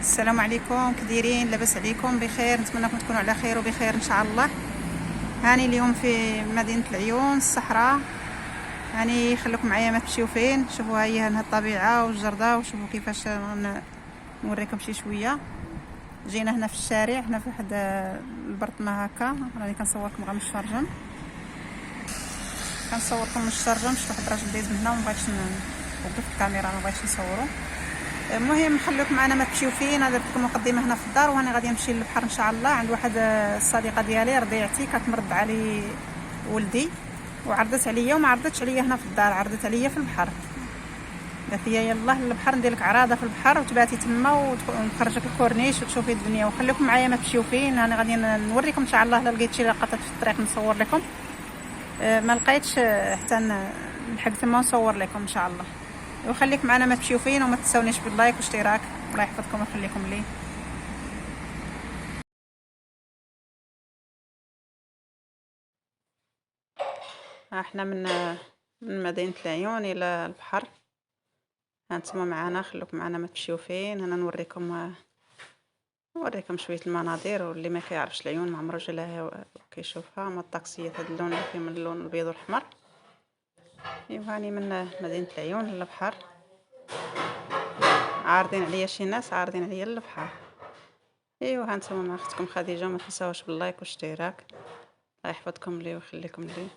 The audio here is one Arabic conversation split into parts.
السلام عليكم، كديرين؟ لاباس عليكم؟ بخير، نتمنىكم تكونوا على خير وبخير ان شاء الله. هاني اليوم في مدينه العيون الصحراء. هاني خليكم معايا، ما تمشيو فين. شوفوا ها هي هنا الطبيعه والجرده، وشوفوا كيفاش نوريكم شي شويه. جينا هنا في الشارع، هنا في واحد البرطمه هكا، راني كنصوركم غير من الشرجم. كنصوركم من الشرجم. شفت واحد الراجل دايز من هنا وما بغيتش نوقف الكاميرا، ما بغيتش نصورو. المهم خليكم معنا، ما تمشيو فين. درت لكم مقدمه هنا في الدار، وانا غادي نمشي للبحر ان شاء الله. عند واحد الصديقه ديالي رضيعتي كتمرض علي ولدي، وعرضت عليا وما عرضتش عليا هنا في الدار، عرضت عليا في البحر. قالت لي يلاه للبحر ندير لك عراضه في البحر وتباتي تما ونخرجك الكورنيش وتشوفي الدنيا. وخليكم معايا ما تمشيو فين. انا غادي نوريكم ان شاء الله. الا لقيت شي لقطات في الطريق نصور لكم، ما لقيتش حتى نلحق ثم نصور لكم ان شاء الله. وخليك معنا ما تمشيو فين، وما تنسونيش باللايك واشتراك. الله يحفظكم ويخليكم لي. احنا من مدينة العيون الى البحر. هانتوما معنا، خلوكم معنا ما تمشيو فين. انا نوريكم شويه المناظر، واللي ما كيعرفش العيون ما عمرو جا لها كيشوفها. ما الطاكسيات هذا اللون اللي فيه من اللون الابيض والاحمر. ايوا هاني من مدينة العيون للبحر. عارضين عليا شي ناس، عارضين عليا للبحر. ايوا هانتوما مع اختكم خديجه. ما تنساوش باللايك والاشتراك. الله يحفظكم لي ويخليكم لي،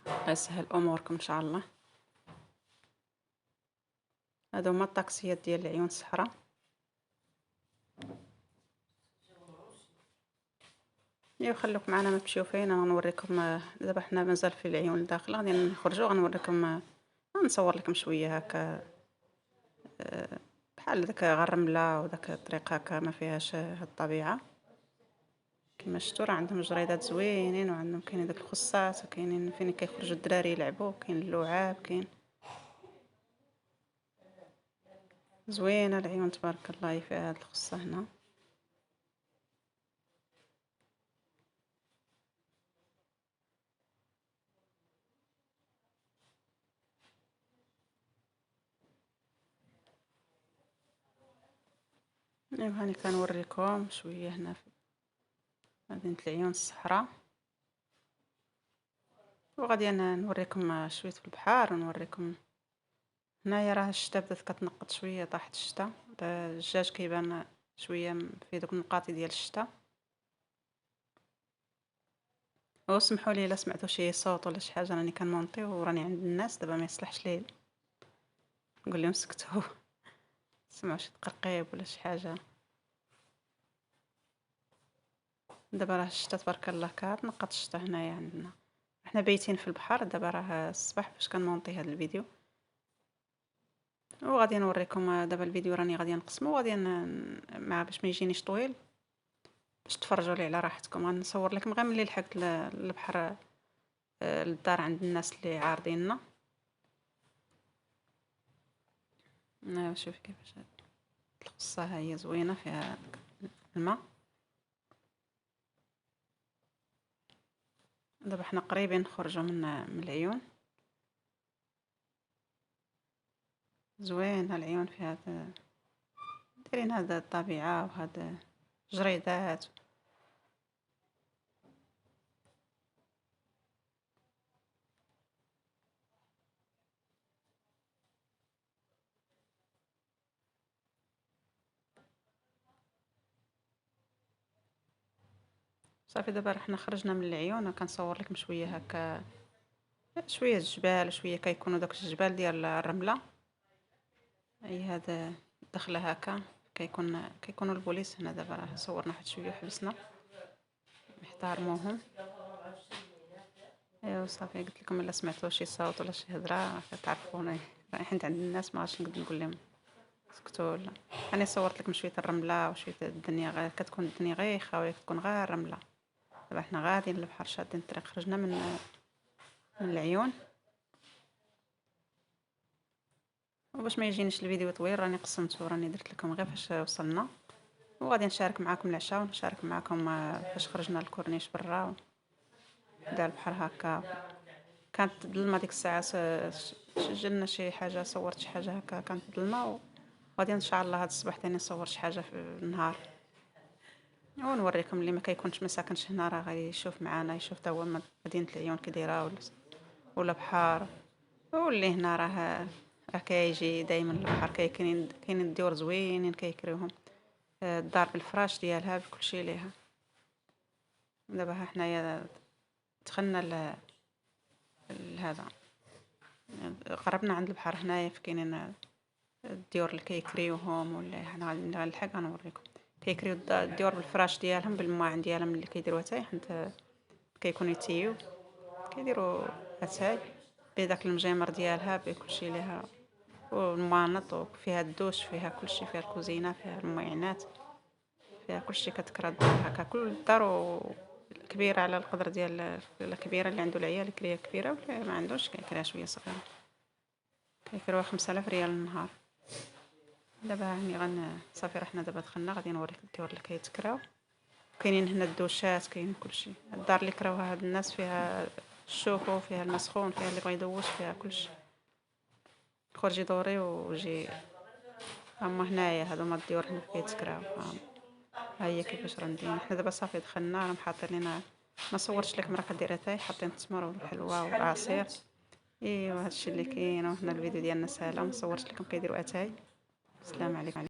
الله يسهل اموركم ان شاء الله. هادو هما الطاكسيات ديال العيون الصحراء. ايوا خلوك معنا ما تمشيو فين. انا نوريكم دابا حنا مازال في العيون الداخل، غادي نخرجوا غنوريكم. نصور لكم شويه هكا بحال داك غير الرمله وداك الطريق هكا ما فيهاش هاد الطبيعه. كما شفتوا راه عندهم جريدات زوينين، وعندهم كاينين داك الخصات، وكاينين فين كيخرجوا الدراري يلعبوا، كاين اللعاب، كاين زوينه العيون تبارك الله. فيها هاد الخصه هنا. ايوا هاني كنوريكم شويه هنا في مدينه العيون الصحراء. وغادي انا نوريكم شويه في البحر، ونوريكم هنايا راه الشتا بدات كتنقط شويه، طاحت الشتا. الدجاج كيبان شويه في دوك النقاط ديال الشتا. وسمحوا لي الا سمعتوا شي صوت ولا شي حاجه، راني كنمونطي وراني عند الناس دابا، ما يصلحش لي نقول لهم سكتوا. سمعوا شي تقرقيب ولا شي حاجه. دابا راه الشتا تبارك الله كتنقط الشتا هنايا عندنا. حنا بايتين في البحر دابا، راه الصباح فاش كنمونطي هذا الفيديو. وغادي نوريكم دابا الفيديو راني غادي نقسمو، وغادي مع باش ما يجينيش طويل، باش تفرجوا لي على راحتكم. غنصور لكم غير ملي لحقت للبحر، للدار عند الناس اللي عارضيننا. شوفي كيفاش القصه ها هي زوينه فيها الماء. دابا حنا قريبين نخرجوا من العيون. زوين العيون فيها دايرين هذا الطبيعه وهذا جريدات. صافي دابا حنا خرجنا من العيون، كنصور لكم شويه هكا، شويه الجبال، شويه كيكونوا داك الجبال ديال الرمله. اي هذا دخله هكا كيكونوا البوليس هنا. دابا راه صورنا واحد شويه وحبسنا نحترموهم. ايوا صافي قلت لكم الا سمعتوا شي صوت ولا شي هضره كتعرفوني، حيت عند الناس ما غاديش نقدر نقول لهم سكتوا. ولا انا صورت لكم شويه الرمله وشويه الدنيا، غير كتكون الدنيا غير خاويه، كتكون غير الرمله. دابا حنا غاديين للبحر، شادين الطريق، خرجنا من العيون. وباش ما يجينيش الفيديو طويل راني قسمته، راني درت لكم غير فاش وصلنا. وغادي نشارك معكم العشاء، ونشارك معكم فاش خرجنا للكورنيش برا دار البحر هكا. كانت ظلمه ديك الساعه، سجلنا شي حاجه، صورت شي حاجه هكا كانت ظلمه غادي ان شاء الله هاد الصباح تاني نصور شي حاجه في النهار، ونوريكم اللي ما كيكونش ما ساكنش هنا راه غادي يشوف معانا، يشوف تا هو مدينه العيون كي دايره ولا بحار. واللي هنا راه كيجي دائما البحر، كاينين الديور زوينين كيكريوهم. الدار بالفراش ديالها بكل شيء ليها. دابا ها حنايا دخلنا لهذا، قربنا عند البحر هنايا، كاينين الديور اللي كيكريوهم. ولا حنا غادي نلحق غنوريكم. كيكريو الديور بالفراش ديالهم بالماعن ديالهم اللي كيديروها تاي، حيت كيكونوا يتيو كيديروا اتاي بداك المجمر ديالها بكل شيء ليها، والمانط، وفيها الدوش، فيها كل شيء، فيها الكوزينه، فيها المعينات، فيها كل شيء. كتكرا الدار هكا، كل دار كبيره على القدر ديال الكبيره. اللي عنده العيال كريه كبيره، واللي ما عندوش كيكريها شويه صغيره. كيكريوها 5000 ريال النهار. دابا هاني صافي رحنا دابا دخلنا، غادي نوريك الديور اللي كيتكراو. كاينين هنا الدوشات، كاين كلشي. الدار اللي كراوها هاد الناس فيها الشوفو، فيها الماء سخون، فيها اللي بغى يدوش، فيها كلشي. خرجي دوري وجي. هما هنايا هادوما الديور هنا كيتكراو. ها هي كيفاش راه ندير. حنا دابا صافي دخلنا، راه حاطين لينا. ما صورتش لكم، راه كديرها تاي حاطين التمر والحلوى والعصير. ايوا هادشي اللي كاين. وهنا الفيديو ديالنا ساهله، ما صورتش لكم كيديروا اتاي. السلام عليكم.